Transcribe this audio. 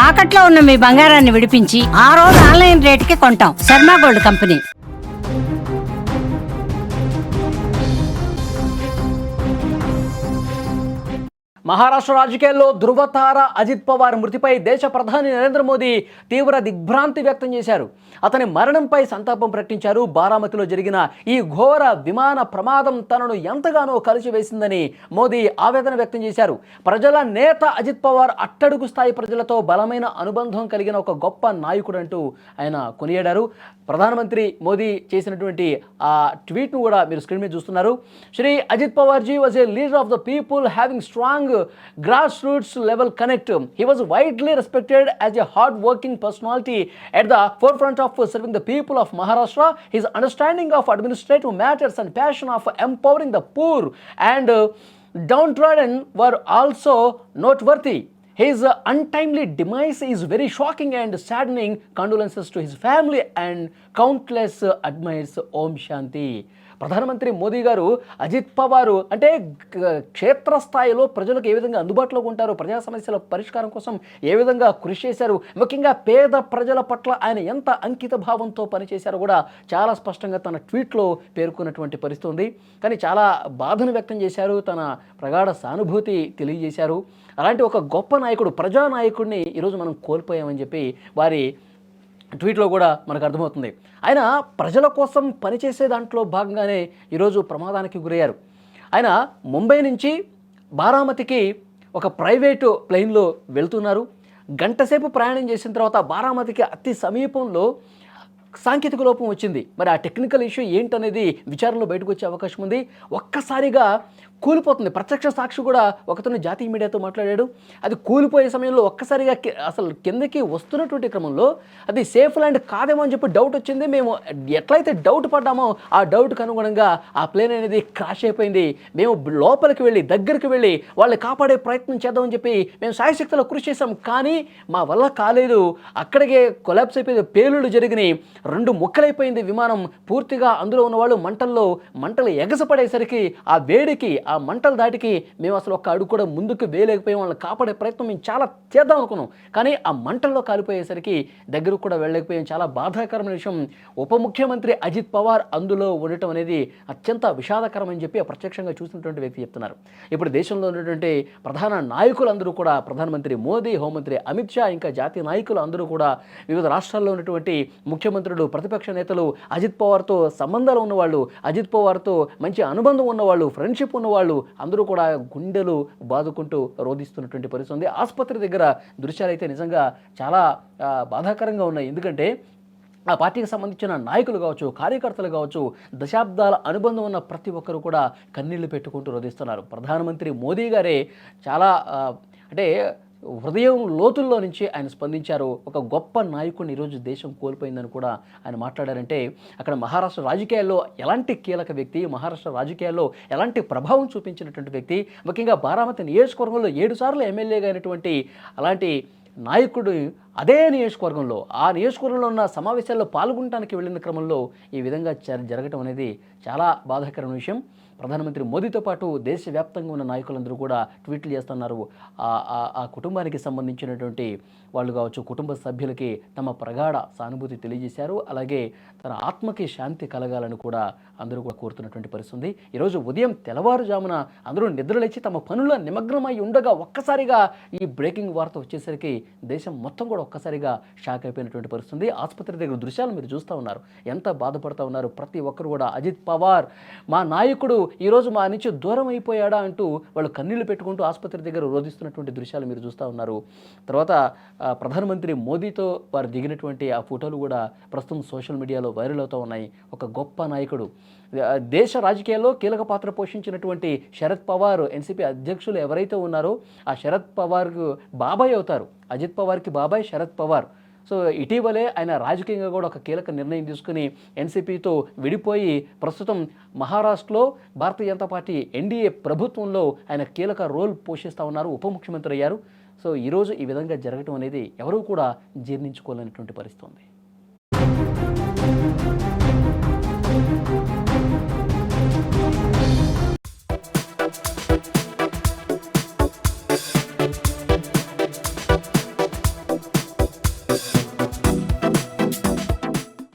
తాకట్లో ఉన్న మీ బంగారాన్ని విడిపించి ఆ రోజు ఆన్లైన్ రేటుకి కొంటాం. Sharma gold company. మహారాష్ట్ర రాజకీయాల్లో ధృవతార అజిత్ పవార్ మృతిపై దేశ ప్రధాని నరేంద్ర మోదీ తీవ్ర దిగ్భ్రాంతి వ్యక్తం చేశారు. అతని మరణంపై సంతాపం ప్రకటించారు. బారామతిలో జరిగిన ఈ ఘోర విమాన ప్రమాదం తనను ఎంతగానో కలిసివేసిందని మోదీ ఆవేదన వ్యక్తం చేశారు. ప్రజల నేత అజిత్ పవార్ అట్టడుగు స్థాయి ప్రజలతో బలమైన అనుబంధం కలిగిన ఒక గొప్ప నాయకుడు అంటూ ఆయన కొనియాడారు. ప్రధానమంత్రి మోదీ చేసినటువంటి ఆ ట్వీట్ను కూడా మీరు స్క్రీన్ మీద చూస్తున్నారు. Shri Ajit Pawar ji was a leader of the people having strong grassroots level connect. He was widely respected as a hard-working personality at the forefront of serving the people of Maharashtra. His understanding of administrative matters and passion of empowering the poor and downtrodden were also noteworthy. His untimely demise is very shocking and saddening. Condolences to his family and countless admirers. Om Shanti. ప్రధానమంత్రి మోదీ గారు అజిత్ పవారు అంటే క్షేత్రస్థాయిలో ప్రజలకు ఏ విధంగా అందుబాటులో ఉంటారో, ప్రజా సమస్యల పరిష్కారం కోసం ఏ విధంగా కృషి చేశారు, ముఖ్యంగా పేద ప్రజల పట్ల ఆయన ఎంత అంకిత భావంతో పనిచేశారో కూడా చాలా స్పష్టంగా తన ట్వీట్లో పేర్కొన్నటువంటి పరిస్థితి ఉంది. కానీ చాలా బాధను వ్యక్తం చేశారు, తన ప్రగాఢ సానుభూతి తెలియజేశారు. అలాంటి ఒక గొప్ప నాయకుడు, ప్రజానాయకుడిని ఈరోజు మనం కోల్పోయామని చెప్పి వారి ట్వీట్లో కూడా మనకు అర్థమవుతుంది. ఆయన ప్రజల కోసం పనిచేసే దాంట్లో భాగంగానే ఈరోజు ప్రమాదానికి గురయ్యారు. ఆయన ముంబై నుంచి బారామతికి ఒక ప్రైవేటు ప్లేన్లో వెళ్తున్నారు. గంటసేపు ప్రయాణం చేసిన తర్వాత బారామతికి అతి సమీపంలో సాంకేతిక లోపం వచ్చింది. మరి ఆ టెక్నికల్ ఇష్యూ ఏంటనేది విచారణలో బయటకు వచ్చే అవకాశం ఉంది. ఒక్కసారిగా కూలిపోతుంది. ప్రత్యక్ష సాక్షి కూడా ఒకతను జాతీయ మీడియాతో మాట్లాడాడు. అది కూలిపోయే సమయంలో ఒక్కసారిగా అసలు కిందకి వస్తున్నటువంటి క్రమంలో అది సేఫ్ ల్యాండ్ కాదేమో అని చెప్పి డౌట్ వచ్చింది. మేము ఎట్లయితే డౌట్ పడ్డామో ఆ డౌట్కి అనుగుణంగా ఆ ప్లేన్ అనేది క్రాష్ అయిపోయింది. మేము లోపలికి వెళ్ళి దగ్గరికి వెళ్ళి వాళ్ళని కాపాడే ప్రయత్నం చేద్దామని చెప్పి మేము శాయశక్తిలో కృషి చేసాం. కానీ మా వల్ల కాలేదు. అక్కడికే కొలాప్స్ అయిపోయింది. పేలుళ్ళు జరిగినాయి. 2 ముక్కలైపోయింది విమానం. పూర్తిగా అందులో ఉన్నవాళ్ళు మంటలు ఎగసపడేసరికి ఆ వేడికి, ఆ మంటల దాటికి మేము అసలు ఒక్క అడుగు కూడా ముందుకు వేయలేకపోయాం. వాళ్ళని కాపాడే ప్రయత్నం మేము చాలా చేద్దాం అనుకున్నాం. కానీ ఆ మంటల్లో కాలిపోయేసరికి దగ్గరకు కూడా వెళ్ళలేకపోయాం. చాలా బాధాకరమైన విషయం. ఉప ముఖ్యమంత్రి అజిత్ పవార్ అందులో ఉండటం అనేది అత్యంత విషాదకరం అని చెప్పి ప్రత్యక్షంగా చూసినటువంటి వ్యక్తి చెప్తున్నారు. ఇప్పుడు దేశంలో ఉన్నటువంటి ప్రధాన నాయకులందరూ కూడా, ప్రధానమంత్రి మోదీ, హోంమంత్రి అమిత్ షా, ఇంకా జాతీయ నాయకులు అందరూ కూడా, వివిధ రాష్ట్రాల్లో ఉన్నటువంటి ముఖ్యమంత్రులు, ప్రతిపక్ష నేతలు, అజిత్ పవార్తో సంబంధాలు ఉన్నవాళ్ళు, అజిత్ పవార్తో మంచి అనుబంధం ఉన్నవాళ్ళు, ఫ్రెండ్షిప్ ఉన్నవాళ్ళు అందరూ కూడా గుండెలు బాదుకుంటూ రోధిస్తున్నటువంటి పరిస్థితి ఉంది. ఆసుపత్రి దగ్గర దృశ్యాలు అయితే నిజంగా చాలా బాధాకరంగా ఉన్నాయి. ఎందుకంటే ఆ పార్టీకి సంబంధించిన నాయకులు కావచ్చు, కార్యకర్తలు కావచ్చు, దశాబ్దాల అనుబంధం ఉన్న ప్రతి ఒక్కరు కూడా కన్నీళ్లు పెట్టుకుంటూ రోధిస్తున్నారు. ప్రధానమంత్రి మోదీ గారే చాలా అంటే హృదయం లోతుల్లో నుంచి ఆయన స్పందించారు. ఒక గొప్ప నాయకుడిని ఈరోజు దేశం కోల్పోయిందని కూడా ఆయన మాట్లాడారంటే అక్కడ మహారాష్ట్ర రాజకీయాల్లో ఎలాంటి కీలక వ్యక్తి, మహారాష్ట్ర రాజకీయాల్లో ఎలాంటి ప్రభావం చూపించినటువంటి వ్యక్తి, ముఖ్యంగా బారామతి నియోజకవర్గంలో 7 సార్లు ఎమ్మెల్యేగా అయినటువంటి అలాంటి నాయకుడు అదే నియోజకవర్గంలో, ఆ నియోజకవర్గంలో ఉన్న సమావేశాల్లో పాల్గొనడానికి వెళ్ళిన క్రమంలో ఈ విధంగా జరగటం అనేది చాలా బాధాకరమైన విషయం. ప్రధానమంత్రి మోదీతో పాటు దేశవ్యాప్తంగా ఉన్న నాయకులందరూ కూడా ట్వీట్లు చేస్తున్నారు. ఆ కుటుంబానికి సంబంధించినటువంటి వాళ్ళు కావచ్చు, కుటుంబ సభ్యులకి తమ ప్రగాఢ సానుభూతి తెలియజేశారు. అలాగే తన ఆత్మకి శాంతి కలగాలని కూడా అందరూ కూడా కోరుతున్నటువంటి పరిస్థితి. ఈరోజు ఉదయం తెల్లవారుజామున అందరూ నిద్రలేచి తమ పనుల నిమగ్నమై ఉండగా ఒక్కసారిగా ఈ బ్రేకింగ్ వార్త వచ్చేసరికి దేశం మొత్తం కూడా ఒక్కసారిగా షాక్ అయిపోయినటువంటి పరిస్థితి. ఆసుపత్రి దగ్గర దృశ్యాలు మీరు చూస్తూ ఉన్నారు. ఎంత బాధపడుతూ ఉన్నారు ప్రతి ఒక్కరు కూడా. అజిత్ పవార్ మా నాయకుడు ఈరోజు మా నుంచి దూరం అయిపోయాడా అంటూ వాళ్ళు కన్నీళ్లు పెట్టుకుంటూ ఆసుపత్రి దగ్గర రోధిస్తున్నటువంటి దృశ్యాలు మీరు చూస్తూ ఉన్నారు. తర్వాత ప్రధానమంత్రి మోదీతో వారు దిగినటువంటి ఆ ఫోటోలు కూడా ప్రస్తుతం సోషల్ మీడియాలో వైరల్ అవుతూ ఉన్నాయి. ఒక గొప్ప నాయకుడు, దేశ రాజకీయాల్లో కీలక పాత్ర పోషించినటువంటి శరద్ పవార్ ఎన్సీపీ అధ్యక్షులు ఎవరైతే ఉన్నారో ఆ శరద్ పవార్కు బాబాయ్ అవుతారు. అజిత్ పవార్కి బాబాయ్ శరద్ పవార్. సో ఇటీవలే ఆయన రాజకీయంగా కూడా ఒక కీలక నిర్ణయం తీసుకుని ఎన్సీపీతో విడిపోయి ప్రస్తుతం మహారాష్ట్రలో భారతీయ జనతా పార్టీ ఎన్డీఏ ప్రభుత్వంలో ఆయన కీలక రోల్ పోషిస్తూ ఉన్నారు. ఉప ముఖ్యమంత్రి అయ్యారు. సో ఈరోజు ఈ విధంగా జరగటం అనేది ఎవరూ కూడా జీర్ణించుకోలేనటువంటి పరిస్థితి ఉంది.